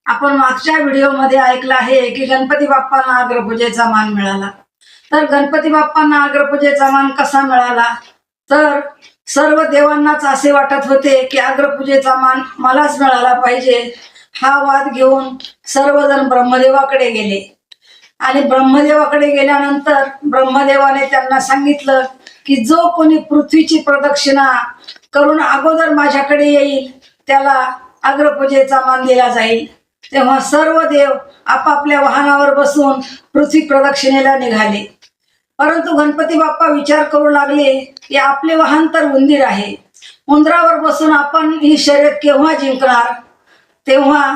आपण मागच्या व्हिडिओमध्ये ऐकलं आहे की गणपती बाप्पांना अग्रपूजेचा मान मिळाला। तर गणपती बाप्पांना अग्रपूजेचा मान कसा मिळाला? तर सर्व देवांनाच असे वाटत होते की अग्रपूजेचा मान मलाच मिळाला पाहिजे। हा वाद घेऊन सर्वजण ब्रह्मदेवाकडे गेले आणि ब्रह्मदेवाकडे गेल्यानंतर ब्रह्मदेवाने त्यांना सांगितलं की जो कोणी पृथ्वीची प्रदक्षिणा करून अगोदर माझ्याकडे येईल त्याला अग्रपूजेचा मान दिला जाईल। तेव्हा सर्व देव आपापल्या वाहनावर बसून पृथ्वी प्रदक्षिणेला निघाले। परंतु गणपती बाप्पा विचार करू लागले की आपले वाहन तर उंदीर आहे, उंदरावर बसून आपण ही शर्यत केव्हा जिंकणार? तेव्हा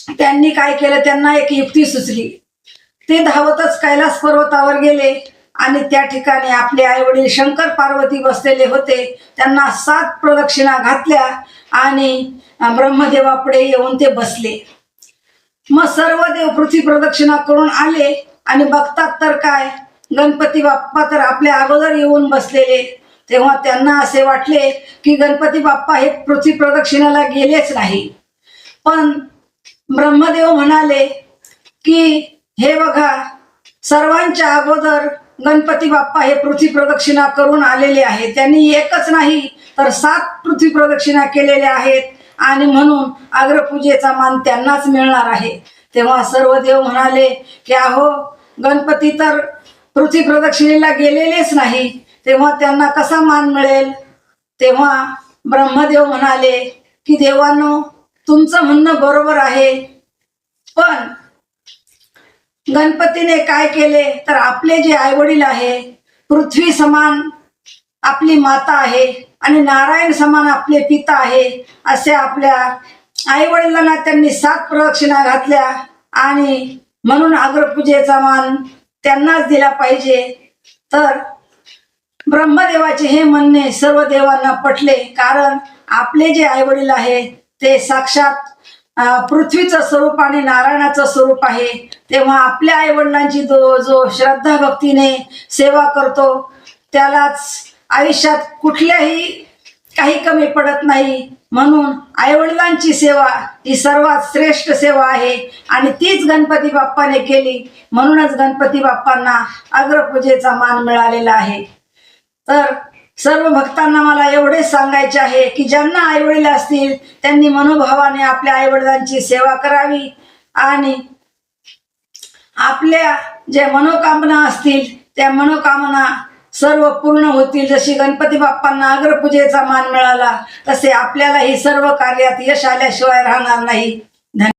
त्यांनी काय केलं, त्यांना एक युक्ती सुचली। ते धावतच कैलास पर्वतावर गेले आणि त्या ठिकाणी आपले आई वडील शंकर पार्वती बसलेले होते, त्यांना 7 प्रदक्षिणा घातल्या आणि ब्रह्मदेवापुढे येऊन ते बसले। मग सर्व देव पृथ्वी प्रदक्षिणा करून आले आणि बघतात तर काय, गणपती बाप्पा तर आपल्या अगोदर येऊन बसलेले। तेव्हा त्यांना असे वाटले की गणपती बाप्पा हे पृथ्वी प्रदक्षिणाला गेलेच नाही। पण ब्रह्मदेव म्हणाले की हे बघा, सर्वांच्या अगोदर गणपती बाप्पा हे पृथ्वी प्रदक्षिणा करून आलेले आहेत, त्यांनी एकच नाही तर 7 पृथ्वी प्रदक्षिणा केलेल्या आहेत आणि म्हणून अग्रपूजेचा मान त्यांनाच मिळणार आहे। तेव्हा सर्व देव म्हणाले की अहो, गणपती तर पृथ्वी प्रदक्षिणेला गेलेलेच नाही, तेव्हा त्यांना कसा मान मिळेल? तेव्हा ब्रह्मदेव म्हणाले की देवांनो, तुमचं म्हणणं बरोबर आहे, पण गणपतीने काय केले तर आपले जे आईवडील आहे, पृथ्वी समान आपली माता आहे आणि नारायण समान आपले पिता आहे, असे आपल्या आई वडिलांना त्यांनी 7 प्रदक्षिणा घातल्या आणि म्हणून अग्रपूजेचा मान त्यांनाच दिला पाहिजे। तर ब्रह्मदेवाचे हे म्हणणे सर्व देवांना पटले, कारण आपले जे आई वडील आहे ते साक्षात पृथ्वीचं स्वरूप आणि नारायणाचं स्वरूप आहे। तेव्हा आपल्या आई वडिलांची जो श्रद्धा भक्तीने सेवा करतो त्यालाच आयुष्यात कुठल्याही काही कमी पडत नाही। म्हणून आईवडिलांची सेवा ही सर्वात श्रेष्ठ सेवा आहे आणि तीच गणपती बाप्पाने केली, म्हणूनच गणपती बाप्पांना अग्रपूजेचा मान मिळालेला आहे। तर सर्व भक्तांना मला एवढेच सांगायचे आहे की ज्यांना आईवडील असतील त्यांनी मनोभावाने आपल्या आईवडिलांची सेवा करावी आणि आपल्या ज्या मनोकामना असतील त्या मनोकामना सर्व पूर्ण होतील। जशी गणपती बाप्पांना अग्रपूजेचा मान मिळाला तसे आपल्यालाही सर्व कार्यात यश आल्याशिवाय राहणार नाही।